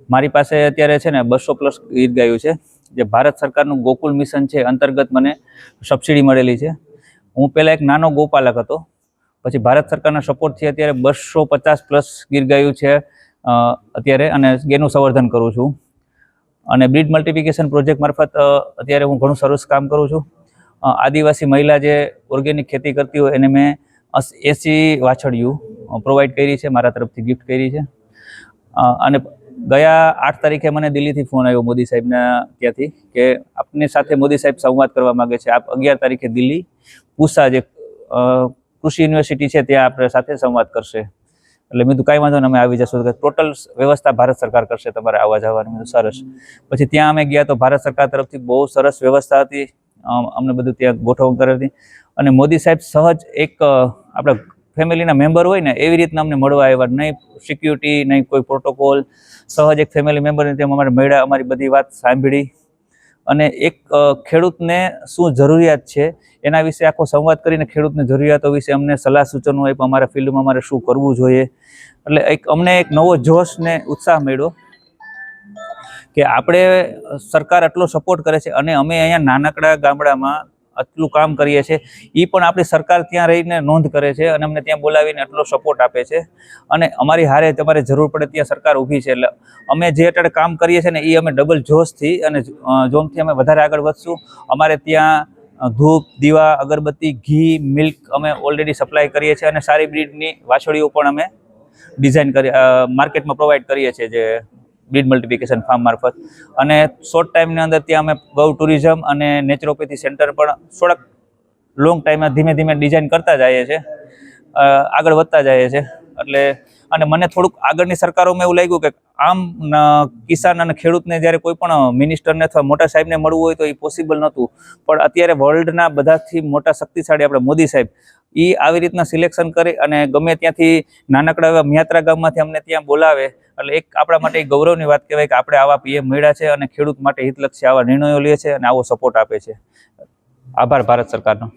મારી પાસે અત્યારે છે ને 200+ ગીત ગાયું છે, જે ભારત સરકારનું ગોકુલ મિશન છે અંતર્ગત મને સબસિડી મળેલી છે. હું પહેલાં એક નાનો ગોપાલક હતો, પછી ભારત સરકારના સપોર્ટથી અત્યારે 250+ ગીત ગાયું છે અત્યારે, અને એનું સંવર્ધન કરું છું. અને બ્રીડ મલ્ટિપ્લિકેશન પ્રોજેક્ટ મારફત અત્યારે હું ઘણું સરસ કામ કરું છું. આદિવાસી મહિલા જે ઓર્ગેનિક ખેતી કરતી હોય એને મેં 80 વાછડીયું પ્રોવાઈડ કરી છે, મારા તરફથી ગિફ્ટ કરી છે. અને ગયા 8 તારીખે મને દિલ્હીથી ફોન આવ્યો મોદી સાહેબના ત્યાંથી કે આપની સાથે મોદી સાહેબ સંવાદ કરવા માગે છે. આપ 11 તારીખે દિલ્હી પૂસા જે કૃષિ યુનિવર્સિટી છે ત્યાં આપણે સાથે સંવાદ કરશે. એટલે મેં કીધું કાંઈ વાંધો ને અમે આવી જશું. ટોટલ વ્યવસ્થા ભારત સરકાર કરશે તમારે આવવા જવાની. મેં સરસ. પછી ત્યાં અમે ગયા તો ભારત સરકાર તરફથી બહુ સરસ વ્યવસ્થા હતી, અમને બધું ત્યાં ગોઠવણ કરી હતી. અને મોદી સાહેબ સહજ એક આપણા ફેમિલીના મેમ્બર હોય ને એવી રીતના અમને મળવા આવ્યા. નહીં સિક્યુરિટી, નહીં કોઈ પ્રોટોકોલ, સહજ એક ફેમિલી મેમ્બરની તેમ અમારે મળ્યા, અમારી બધી વાત સાંભળી. અને એક ખેડૂતને શું જરૂરિયાત છે એના વિશે આખો સંવાદ કરીને ખેડૂતની જરૂરિયાતો વિશે અમને સલાહ સૂચનો આપ્યા, અમારા ફિલ્ડમાં અમારે શું કરવું જોઈએ. એટલે અમને એક નવો જોશ ને ઉત્સાહ મળ્યો કે આપણે સરકાર આટલો સપોર્ટ કરે છે અને અમે અહીંયા નાનકડા ગામડામાં આટલું કામ કરીએ છીએ, એ પણ આપણી સરકાર ત્યાં રહીને નોંધ કરે છે અને અમને ત્યાં બોલાવીને આટલો સપોર્ટ આપે છે. અને અમારી હારે તમારે જરૂર પડે ત્યાં સરકાર ઊભી છે. એટલે અમે જે અત્યારે કામ કરીએ છીએ ને એ અમે ડબલ જોશથી અને જોમથી અમે વધારે આગળ વધશું. અમારે ત્યાં ધૂપ, દીવા, અગરબત્તી, ઘી, મિલ્ક અમે ઓલરેડી સપ્લાય કરીએ છીએ અને સારી બ્રીડની વાછડીઓ પણ અમે ડિઝાઇન કરી માર્કેટમાં પ્રોવાઈડ કરીએ છીએ, જે બ્રીડ મલ્ટિપ્લિકેશન ફાર્મ મારફત. અને શોર્ટ ટાઈમની અંદર ત્યાં અમે ગૌ ટુરિઝમ અને નેચરોપેથી સેન્ટર પણ થોડાક લોંગ ટાઈમમાં ધીમે ધીમે ડિઝાઇન કરતા જઈએ છીએ, આગળ વધતા જઈએ છીએ. એટલે અને મને થોડુંક આગળની સરકારોમાં એવું લાગ્યું કે આમ કિસાન અને ખેડૂતને જ્યારે કોઈ પણ મિનિસ્ટરને અથવા મોટા સાહેબને મળવું હોય તો એ પોસિબલ નહોતું. પણ અત્યારે વર્લ્ડના બધાથી મોટા શક્તિશાળી આપણે મોદી સાહેબ એ આવી રીતના સિલેક્શન કરી અને ગમે ત્યાંથી નાનકડા એવા મિયાત્રા ગામમાંથી અમને ત્યાં બોલાવે. એટલે એક આપણા માટે એક ગૌરવની વાત કહેવાય કે આપણે આવા પીએમ મળ્યા છે અને ખેડૂત માટે હિતલક્ષી આવા નિર્ણયો લે છે અને આવો સપોર્ટ આપે છે. આભાર ભારત સરકારનો.